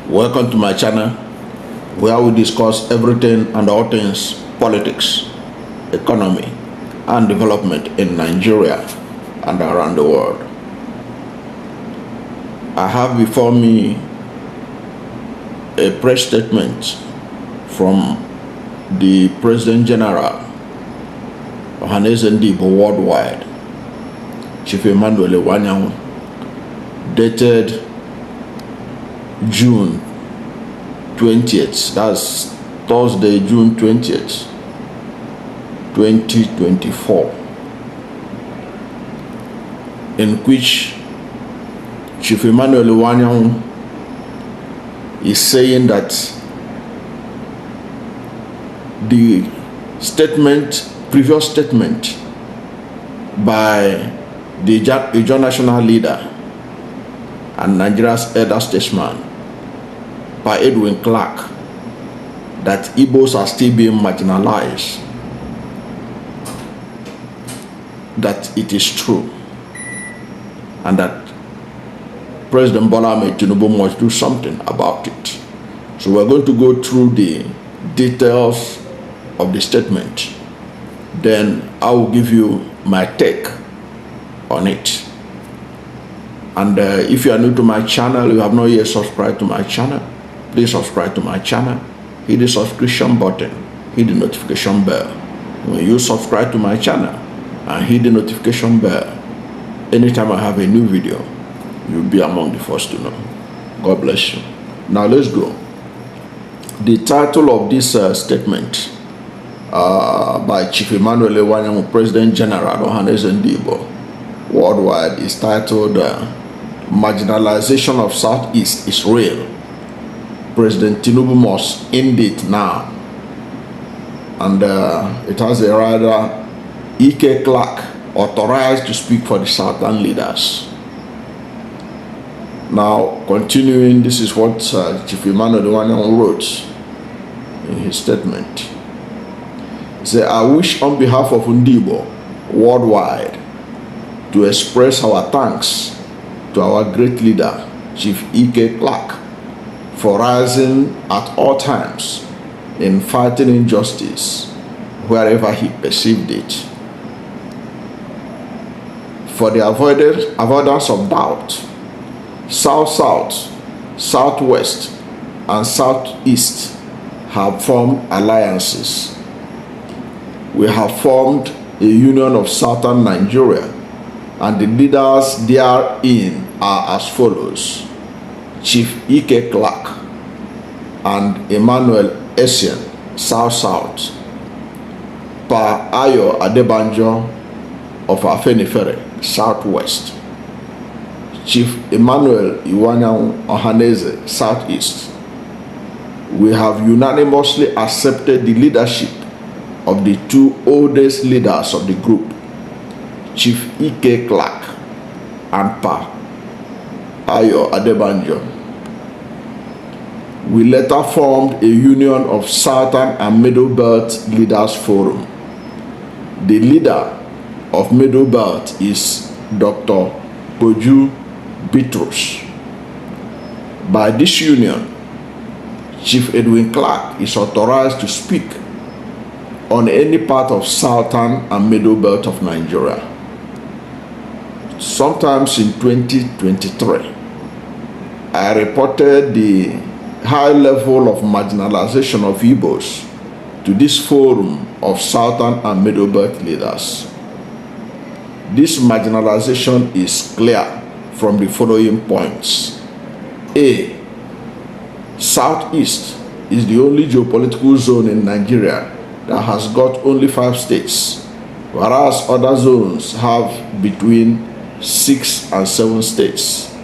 Welcome to my channel, where we discuss everything and all things politics, economy, and development in Nigeria and around the world. I have before me a press statement from the President General, Ohanaeze Ndigbo Worldwide, Chief Emmanuel Iwuanyanwu, dated June 20th, that's Thursday, June 20th, 2024, in which Chief Emmanuel Iwuanyanwu is saying that the previous statement by the Igbo national leader and Nigeria's elder statesman, by Edwin Clark, that Igbos are still being marginalized, that it is true, and that President Bola Ahmed Tinubu must do something about it. So we're going to go through the details of the statement. Then I will give you my take on it. And if you are new to my channel, you have not yet subscribed to my channel, please subscribe to my channel, hit the subscription button, hit the notification bell. When you subscribe to my channel and hit the notification bell, anytime I have a new video, you'll be among the first to know. God bless you. Now let's go. The title of this statement by Chief Emmanuel Iwuanyanwu, President General Ohanaeze Ndigbo Worldwide, is titled Marginalization of Southeast is Real. President Tinubu must end it now. And it has a writer, E.K. Clark, authorized to speak for the Southern leaders. Now, continuing, this is what Chief Emmanuel Iwuanyanwu wrote in his statement. He said, I wish on behalf of Ndigbo Worldwide to express our thanks to our great leader, Chief E.K. Clark, for rising at all times in fighting injustice wherever he perceived it. For the avoidance of doubt, South-South, Southwest, and Southeast have formed alliances. We have formed a union of Southern Nigeria, and the leaders therein are as follows: Chief E.K. Clark and Emmanuel Essien, South-South, Pa Ayo Adebanjo of Afenifere, Southwest, Chief Emmanuel Iwuanyanwu Ohanaeze, Southeast. We have unanimously accepted the leadership of the two oldest leaders of the group, Chief E.K. Clark and Pa Ayo Adebanjo. We later formed a union of Southern and Middle Belt Leaders Forum. The leader of Middle Belt is Dr. Boju Bitrus. By this union, Chief Edwin Clark is authorized to speak on any part of Southern and Middle Belt of Nigeria. Sometimes in 2023, I reported the high level of marginalization of Igbos to this forum of Southern and Middle Belt leaders. This marginalization is clear from the following points. A. Southeast is the only geopolitical zone in Nigeria that has got only 5 states, whereas other zones have between 6 and 7 states.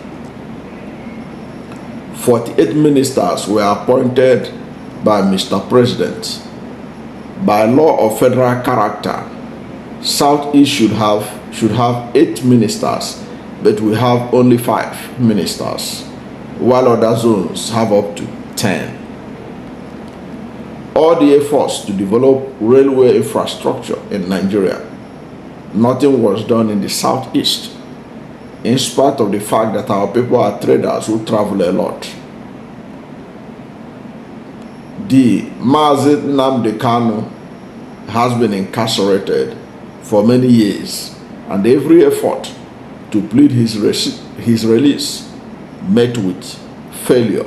48 ministers were appointed by Mr. President. By law of federal character, Southeast should have 8 ministers, but we have only 5 ministers, while other zones have up to 10. All the efforts to develop railway infrastructure in Nigeria, nothing was done in the Southeast, in spite of the fact that our people are traders who travel a lot. The Nnamdi Kanu has been incarcerated for many years, and every effort to plead his release met with failure,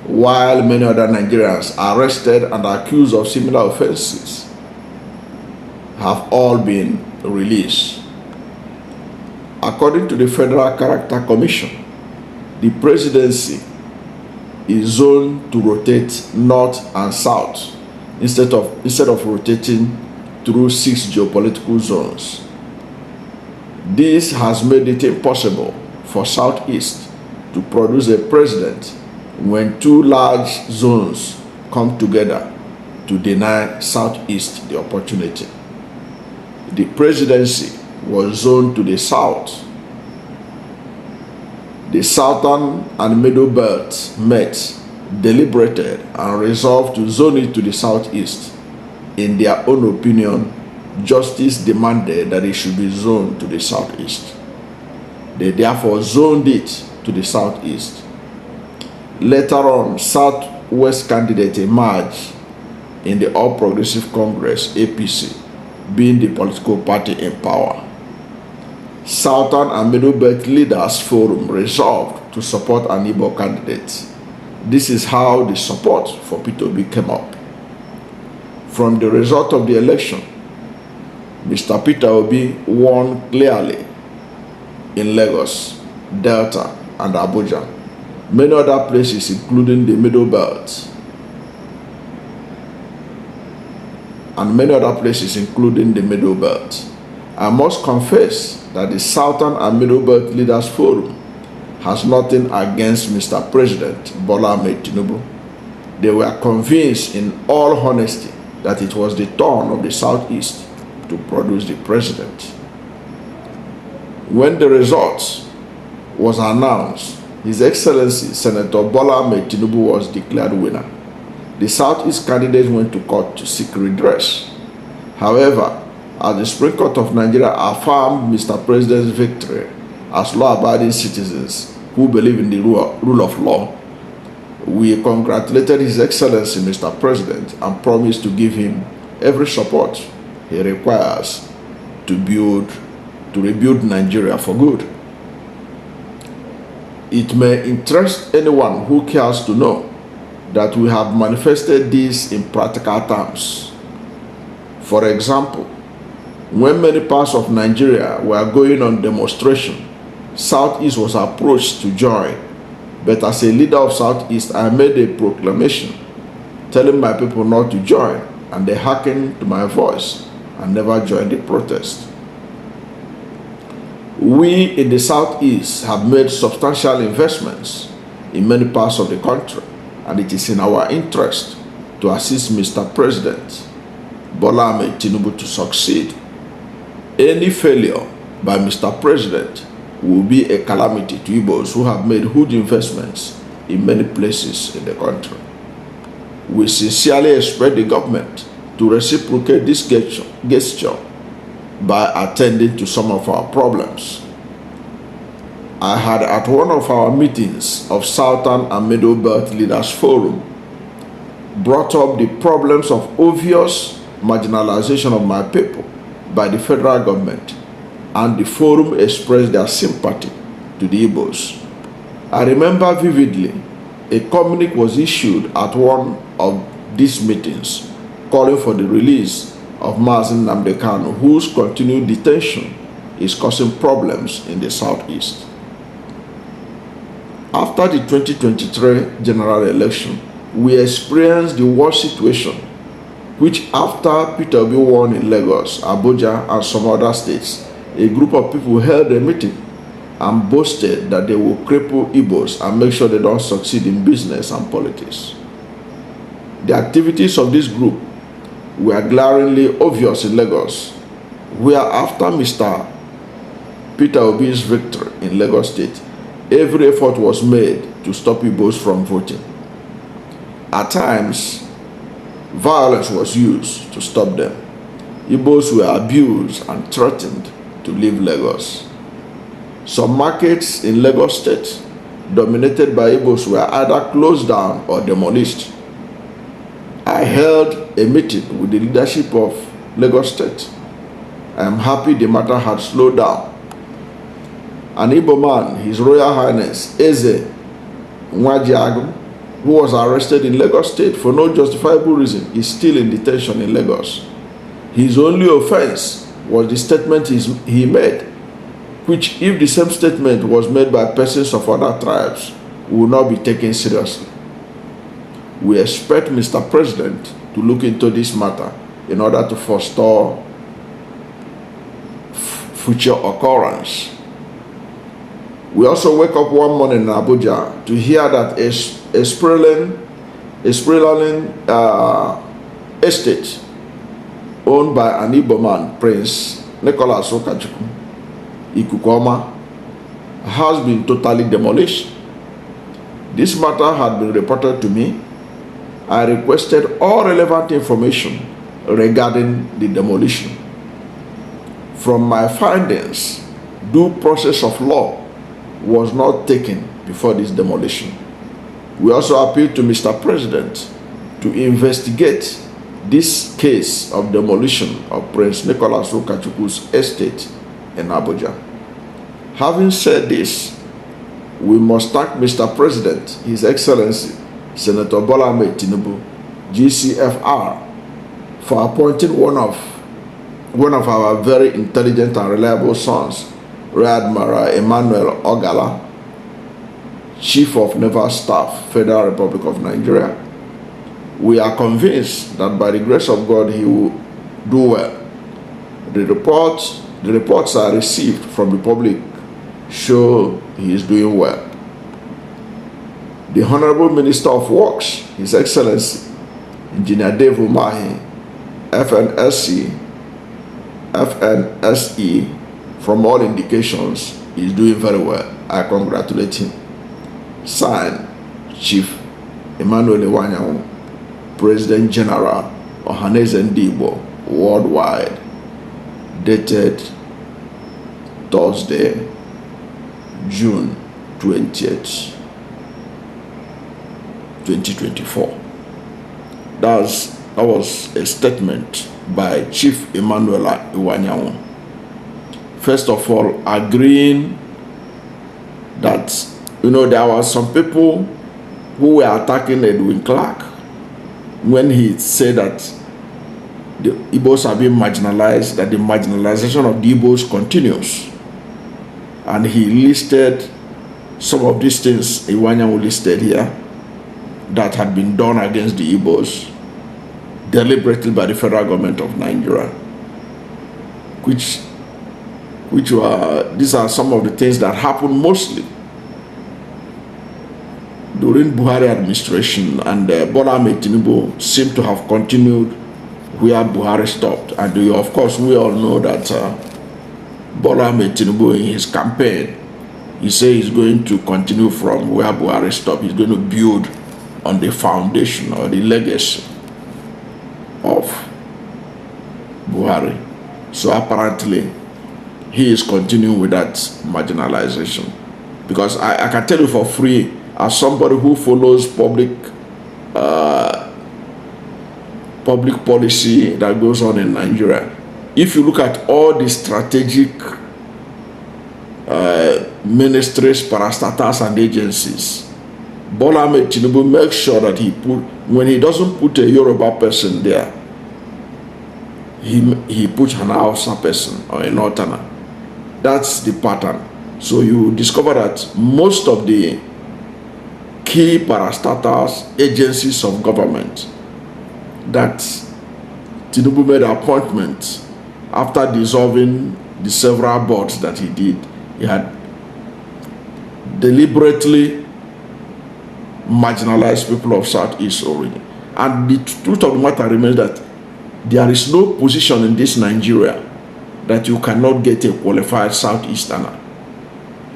while many other Nigerians arrested and accused of similar offenses have all been released. According to the Federal Character Commission, the presidency is zoned to rotate north and south instead of rotating through 6 geopolitical zones. This has made it impossible for Southeast to produce a president when 2 large zones come together to deny Southeast the opportunity. The presidency was zoned to the south. The Southern and Middle Belt met, deliberated, and resolved to zone it to the Southeast. In their own opinion, justice demanded that it should be zoned to the Southeast. They therefore zoned it to the Southeast. Later on, Southwest candidate emerged in the All Progressive Congress, APC, being the political party in power. Southern and Middle Belt Leaders Forum resolved to support an Igbo candidate. This is how the support for Peter Obi came up. From the result of the election, Mr. Peter Obi won clearly in Lagos, Delta, and Abuja. Many other places, including the Middle Belt, I must confess that the Southern and Middle Belt Leaders Forum has nothing against Mr. President Bola Ahmed Tinubu. They were convinced in all honesty that it was the turn of the Southeast to produce the president. When the results was announced, His Excellency Senator Bola Ahmed Tinubu was declared winner. The Southeast candidates went to court to seek redress. However, as the Supreme Court of Nigeria affirmed Mr. President's victory as law-abiding citizens who believe in the rule of law, we congratulated His Excellency Mr. President and promised to give him every support he requires to rebuild Nigeria for good. It may interest anyone who cares to know that we have manifested this in practical terms. For example, when many parts of Nigeria were going on demonstration, Southeast was approached to join. But as a leader of Southeast, I made a proclamation telling my people not to join, and they hearkened to my voice and never joined the protest. We in the Southeast have made substantial investments in many parts of the country, and it is in our interest to assist Mr. President Bola Ahmed Tinubu to succeed. Any failure by Mr. President will be a calamity to Igbos who have made huge investments in many places in the country. We sincerely expect the government to reciprocate this gesture by attending to some of our problems. I had at one of our meetings of Southern and Middle Belt Leaders Forum brought up the problems of obvious marginalization of my people by the federal government, and the forum expressed their sympathy to the Igbos. I remember vividly a communique was issued at one of these meetings calling for the release of Nnamdi Kanu, whose continued detention is causing problems in the Southeast. After the 2023 general election, we experienced the worst situation, which after Peter Obi won in Lagos, Abuja, and some other states, a group of people held a meeting and boasted that they will cripple Igbos and make sure they don't succeed in business and politics. The activities of this group were glaringly obvious in Lagos, where after Mr. Peter Obi's victory in Lagos State, every effort was made to stop Igbos from voting. At times, violence was used to stop them. Igbos were abused and threatened to leave Lagos. Some markets in Lagos State, dominated by Igbos, were either closed down or demolished. I held a meeting with the leadership of Lagos State. I am happy the matter had slowed down. An Igbo man, His Royal Highness Eze Iwuanyanwu, who was arrested in Lagos State for no justifiable reason, is still in detention in Lagos. His only offense was the statement he made, which, if the same statement was made by persons of other tribes, will not be taken seriously. We expect Mr. President to look into this matter in order to forestall future occurrence. We also wake up one morning in Abuja to hear that a sprawling estate owned by an Igbo man, Prince Nicholas Okachukwu Ikukoma, has been totally demolished. This matter had been reported to me. I requested all relevant information regarding the demolition. From my findings, due process of law was not taken before this demolition. We also appeal to Mr. President to investigate this case of demolition of Prince Nicholas Okachukwu's estate in Abuja. Having said this, we must thank Mr. President, His Excellency Senator Bola Ahmed Tinubu, GCFR, for appointing one of our very intelligent and reliable sons, Rear Admiral Emmanuel Ogala, Chief of Naval Staff, Federal Republic of Nigeria. We are convinced that by the grace of God, he will do well. The reports I received from the public show he is doing well. The Honorable Minister of Works, His Excellency Engineer Dave Umahi, FNSE, from all indications, is doing very well. I congratulate him. Signed, Chief Emmanuel Iwuanyanwu, President General Ohanaeze Ndigbo Worldwide, dated Thursday, June 20th, 2024. That was a statement by Chief Emmanuel Iwuanyanwu. First of all, agreeing that, there were some people who were attacking Edwin Clark when he said that the Igbos are being marginalized, that the marginalization of the Igbos continues. And he listed some of these things Iwuanyanwu listed here that had been done against the Igbos deliberately by the federal government of Nigeria, these are some of the things that happened mostly during Buhari administration, and Bola Ahmed Tinubu seemed to have continued where Buhari stopped. And of course, we all know that Bola Ahmed Tinubu, in his campaign, he said he's going to continue from where Buhari stopped. He's going to build on the foundation or the legacy of Buhari. So apparently, he is continuing with that marginalization. Because I can tell you for free, as somebody who follows public policy that goes on in Nigeria, if you look at all the strategic ministries, parastatals, and agencies, Bola Ahmed Tinubu makes sure that when he doesn't put a Yoruba person there, he puts an Hausa person or a Northerner. That's the pattern. So you discover that most of the key parastatals, agencies of government that Tinubu made appointments after dissolving the several boards that he did, he had deliberately marginalized people of Southeast origin. And the truth of the matter remains that there is no position in this Nigeria that you cannot get a qualified Southeasterner.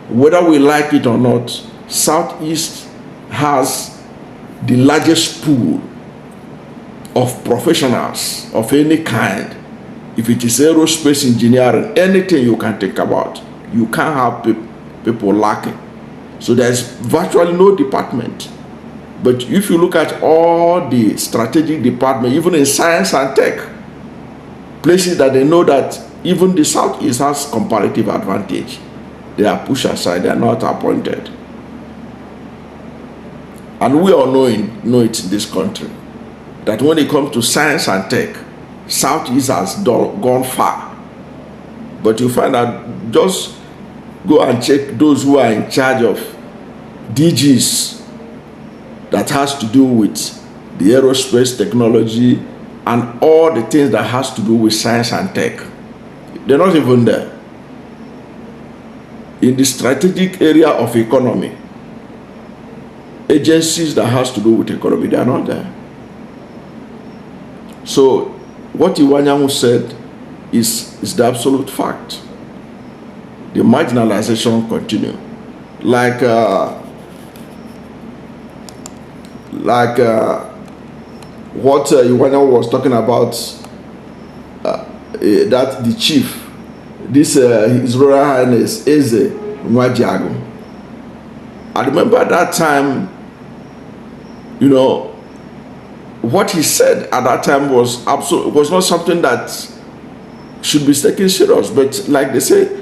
Whether we like it or not, Southeast has the largest pool of professionals of any kind. If it is aerospace engineering, anything you can think about, you can't have people lacking. So there's virtually no department But if you look at all the strategic departments, even in science and tech, places that they know that even the Southeast has comparative advantage, they are pushed aside, they are not appointed. And we all know it in this country, that when it comes to science and tech, Southeast has gone far. But you find out, just go and check those who are in charge of DGs that has to do with the aerospace technology and all the things that has to do with science and tech. They're not even there. In the strategic area of economy, agencies that has to do with economy, they are not there. So what Iwuanyanwu said is the absolute fact. The marginalization continue. Like what Iwuanyanwu was talking about, that the chief, this His Royal Highness Eze Nwajiago. I remember at that time, you know, what he said at that time was not something that should be taken serious. But like they say,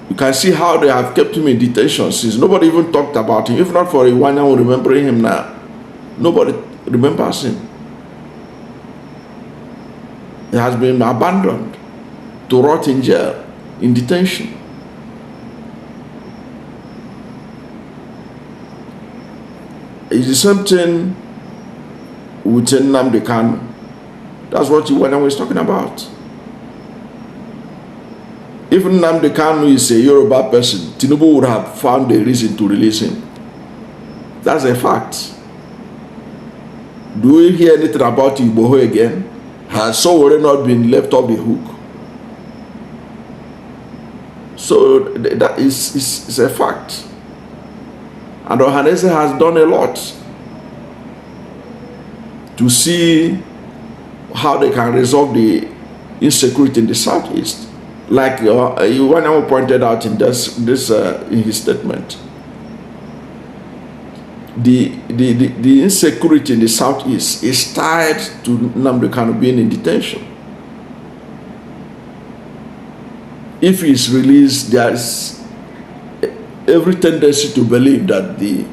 you can see how they have kept him in detention since. Nobody even talked about him. If not for Iwuanyanwu remembering him now, nobody remembers him. He has been abandoned to rot in jail, in detention. It's the same thing with Nnamdi Kanu. That's what Iwuanyanwu is talking about. If Nnamdi Kanu is a Yoruba person, Tinubu would have found a reason to release him. That's a fact. Do we hear anything about Igbo again? Has Sowore not been left off the hook? So that is a fact. And Ohanaeze has done a lot to see how they can resolve the insecurity in the Southeast. Like Iwuanyanwu pointed out in in his statement, the insecurity in the Southeast is tied to Nnamdi Kanu being in detention. If he is released, there is every tendency to believe that the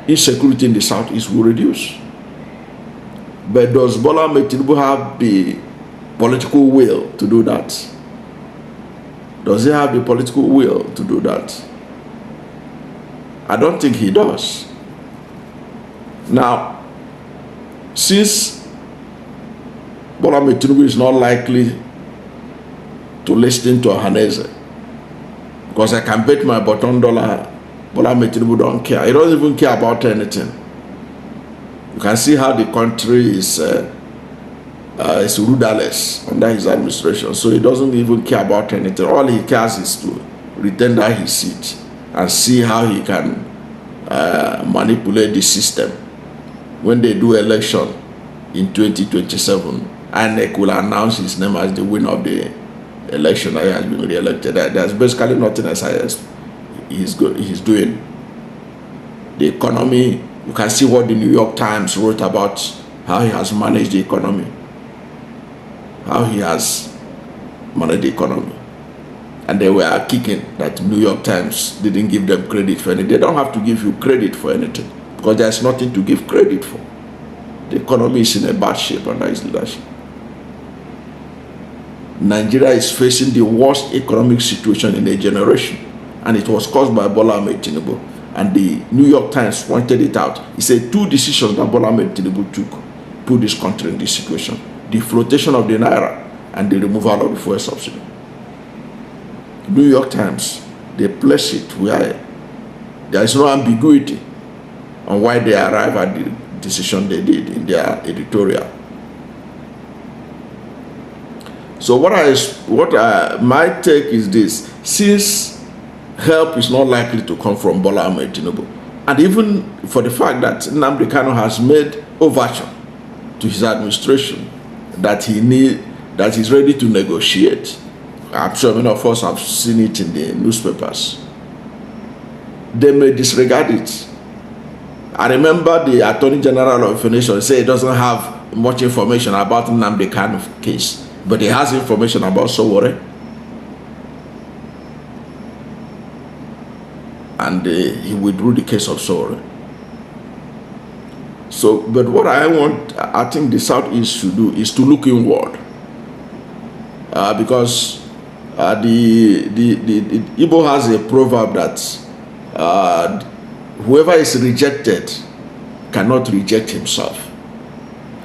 insecurity in the Southeast will reduce. But does Bola Ahmed Tinubu have the political will to do that? Does he have the political will to do that? I don't think he does. Now, since Bola Ahmed Tinubu is not likely to listen to Ohanaeze, because I can bet my bottom dollar, Bola Ahmed Tinubu don't care. He doesn't even care about anything. You can see how the country is rudderless under his administration. So he doesn't even care about anything. All he cares is to retender his seat and see how he can manipulate the system. When they do election in 2027, INEC will announce his name as the winner of the election that he has been re-elected. There's basically nothing else he's doing. The economy, you can see what the New York Times wrote about how he has managed the economy. How he has managed the economy. And they were kicking that New York Times didn't give them credit for anything. They don't have to give you credit for anything, because there's nothing to give credit for. The economy is in a bad shape under his leadership. Nigeria is facing the worst economic situation in a generation, and it was caused by Bola Ahmed Tinubu. And the New York Times pointed it out. He said 2 decisions that Bola Ahmed Tinubu took put this country in this situation: the flotation of the naira and the removal of the fuel subsidy. New York Times, they place it where there is no ambiguity on why they arrived at the decision they did in their editorial. So my take is this: since help is not likely to come from Bola Ahmed Tinubu, and even for the fact that Nnamdi Kanu has made overture to his administration that he's ready to negotiate. I'm sure many of us have seen it in the newspapers. They may disregard it I remember the Attorney General of the Nation say he doesn't have much information about Nnamdi Kanu case, but he has information about Sowore. And he withdrew the case of Sowore. So, but what I think the Southeast should do is to look inward, because the Igbo has a proverb that whoever is rejected cannot reject himself.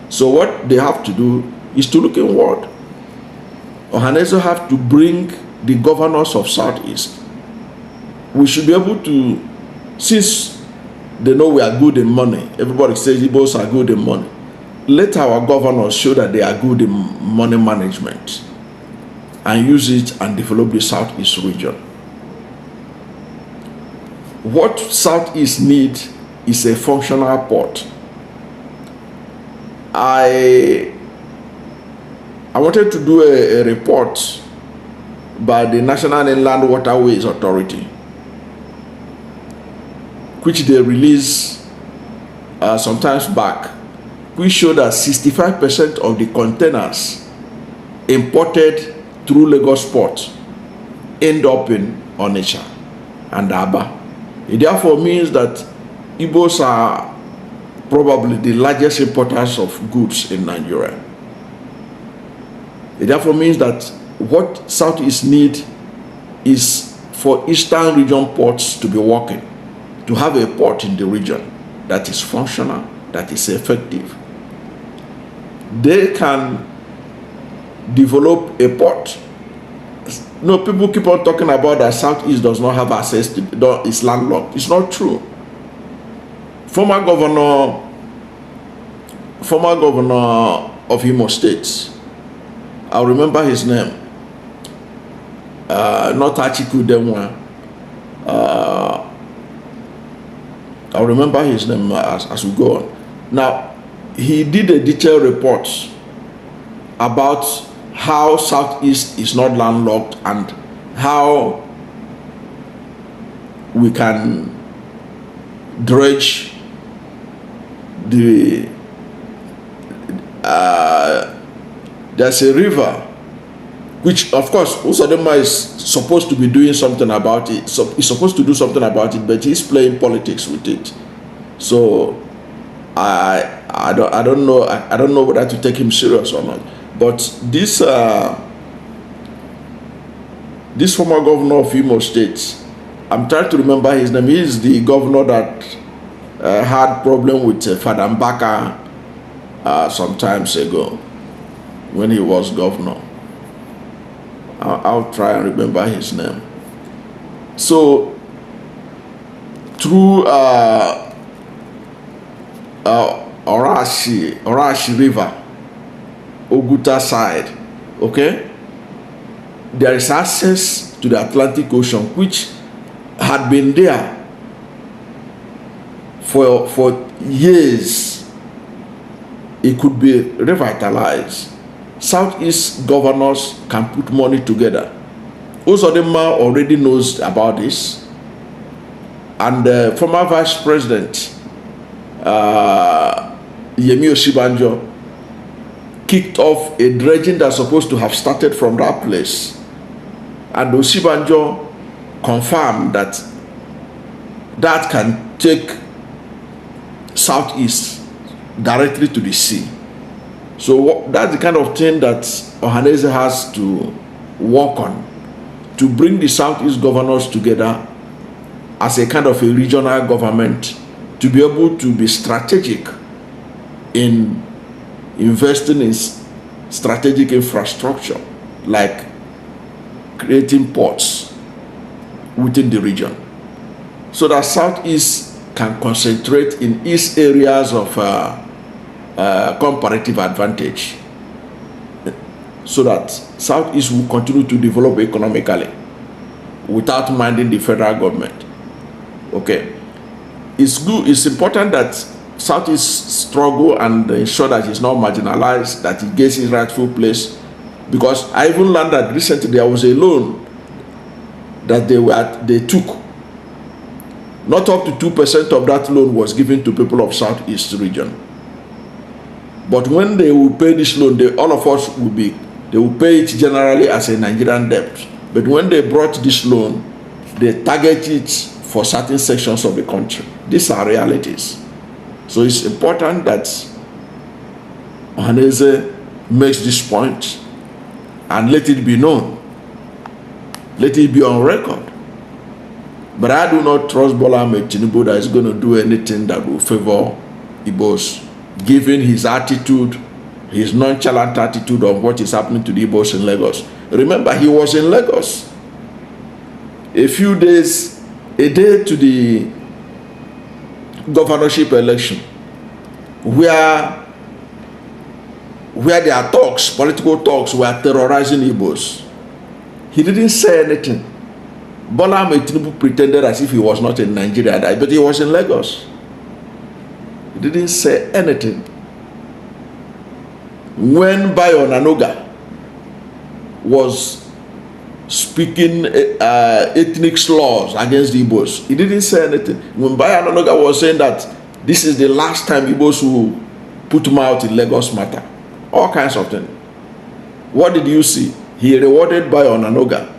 So what they have to do is to look inward. Ohanaeze have to bring the governors of Southeast. We should be able to, since they know we are good in money, everybody says Igbos are good in money, let our governors show that they are good in money management and use it and develop the Southeast region. What Southeast need is a functional port. I wanted to do a report by the National Inland Waterways Authority, which they released sometimes back, which showed that 65% of the containers imported through Lagos port end up in Onitsha and Aba. It therefore means that Igbos are probably the largest importers of goods in Nigeria. It therefore means that what Southeast need is for Eastern region ports to be working, to have a port in the region that is functional, that is effective. They can develop a port. No, people keep on talking about that Southeast does not have access to, it's landlocked. It's not true. Former governor of Imo State, I remember his name, not Achiku Demwa. I'll remember his name as we go on. Now, he did a detailed report about how Southeast is not landlocked and how we can dredge the there's a river which, of course, Usadema is supposed to be doing something about it. So he's supposed to do something about it, but he's playing politics with it. So I don't know whether to take him serious or not. But this former governor of Imo State, I'm trying to remember his name. He is the governor that had problem with Father Mbaka some times ago when he was governor. I'll try and remember his name. So through Orashi River, Oguta side, okay, there is access to the Atlantic Ocean, which had been there for years. It could be revitalized. Southeast governors can put money together. Uzodinma already knows about this, and the former Vice President Yemi Osibanjo kicked off a dredging that's supposed to have started from that place, and Osibanjo confirmed that that can take Southeast directly to the sea. So that's the kind of thing that Ohanaeze has to work on, to bring the Southeast governors together as a kind of a regional government, to be able to be strategic in investing in strategic infrastructure, like creating ports within the region, so that Southeast can concentrate in its areas of comparative advantage, so that Southeast will continue to develop economically without minding the federal government. Okay, it's good. It's important that Southeast struggle and ensure that it's not marginalized, that it gets its rightful place. Because I even learned that recently there was a loan that they took Not up to 2% of that loan was given to people of Southeast region. But when they will pay this loan, all of us will be, they will pay it generally as a Nigerian debt. But when they brought this loan, they target it for certain sections of the country. These are realities. So it's important that Ohanaeze makes this point and let it be known. Let it be on record. But I do not trust Bola Ahmed Tinubu that is going to do anything that will favor Igbos, given his attitude, his nonchalant attitude of what is happening to the Igbos in Lagos. Remember, he was in Lagos a day to the governorship election, where their talks, political talks, were terrorizing Igbos. He didn't say anything. Bola Ahmed Tinubu pretended as if he was not in Nigeria, but he was in Lagos. He didn't say anything. When Bayo Nanoga was speaking ethnic slurs against the Igbos, he didn't say anything. When Bayo Nanoga was saying that this is the last time Igbos will put him out in Lagos matter, all kinds of things, what did you see? He rewarded Bayo Nanoga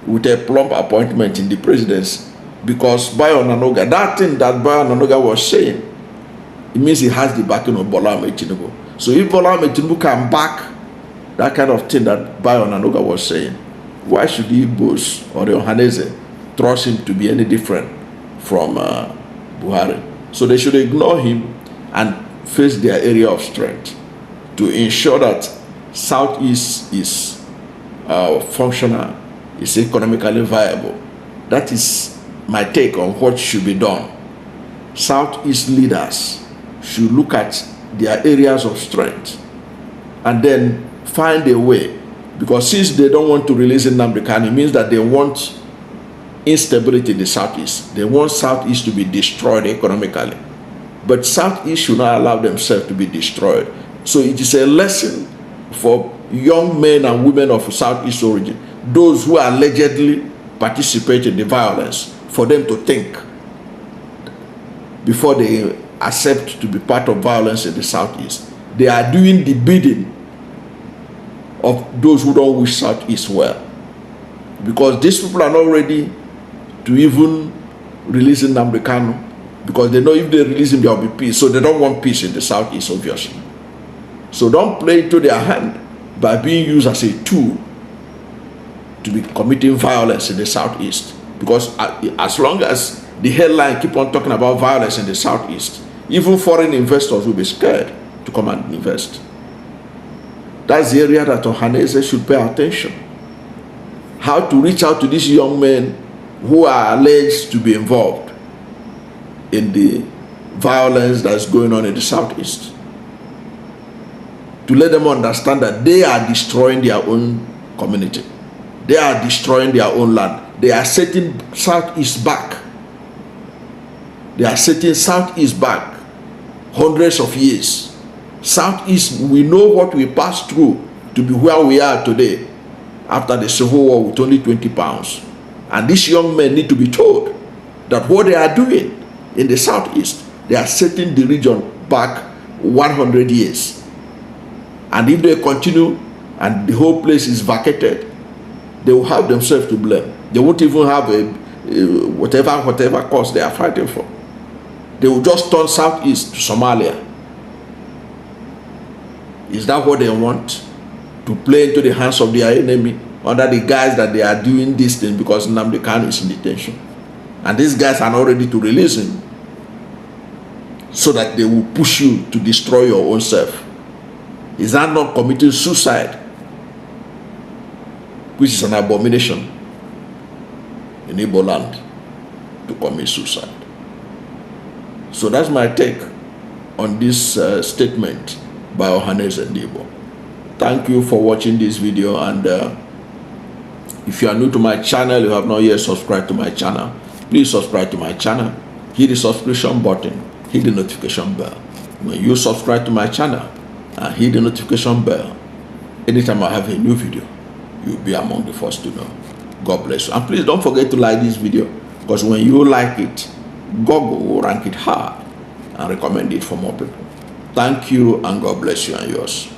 with a plump appointment in the presidency, because Bayo Nanoga, that thing that Bayo Nanoga was saying, it means he has the backing of Bola Ahmed Tinubu. So if Bola Ahmed Tinubu can back that kind of thing that Bayo Nanoga was saying, why should the Igbos or the Ohanaeze trust him to be any different from Buhari? So they should ignore him and face their area of strength to ensure that Southeast is functional, is economically viable. That is my take on what should be done. Southeast leaders should look at their areas of strength and then find a way, because since they don't want to release Nnamdi Kanu, it means that they want instability in the Southeast. They want Southeast to be destroyed economically. But Southeast should not allow themselves to be destroyed. So it is a lesson for young men and women of Southeast origin, those who allegedly participate in the violence, for them to think before they accept to be part of violence in the Southeast. They are doing the bidding of those who don't wish Southeast well, because these people are not ready to even release Nnamdi Kanu, because they know if they release him there will be peace. So they don't want peace in the Southeast, obviously. So don't play into their hand by being used as a tool to be committing violence in the Southeast, because as long as the headline keep on talking about violence in the Southeast, even foreign investors will be scared to come and invest. That's the area that Ohanaeze should pay attention. How to reach out to these young men who are alleged to be involved in the violence that's going on in the Southeast, to let them understand that they are destroying their own community. They are destroying their own land. They are setting Southeast back. They are setting Southeast back hundreds of years. Southeast, we know what we passed through to be where we are today after the Civil War with only 20 pounds. And these young men need to be told that what they are doing in the Southeast, they are setting the region back 100 years. And if they continue and the whole place is vacated, they will have themselves to blame. They won't even have whatever cause they are fighting for. They will just turn Southeast to Somalia. Is that what they want? To play into the hands of their enemy under the guise that they are doing this thing because Nnamdi Kanu is in detention. And these guys are not ready to release him, so that they will push you to destroy your own self. Is that not committing suicide? Which is an abomination in Igbo land, to commit suicide. So that's my take on this statement by Ohanaeze Ndigbo. Thank you for watching this video, and if you are new to my channel, you have not yet subscribed to my channel, please subscribe to my channel. Hit the subscription button, hit the notification bell. When you subscribe to my channel and hit the notification bell, anytime I have a new video, you'll be among the first to know. God bless you. And please don't forget to like this video. Because when you like it, Google will rank it high and recommend it for more people. Thank you, and God bless you and yours.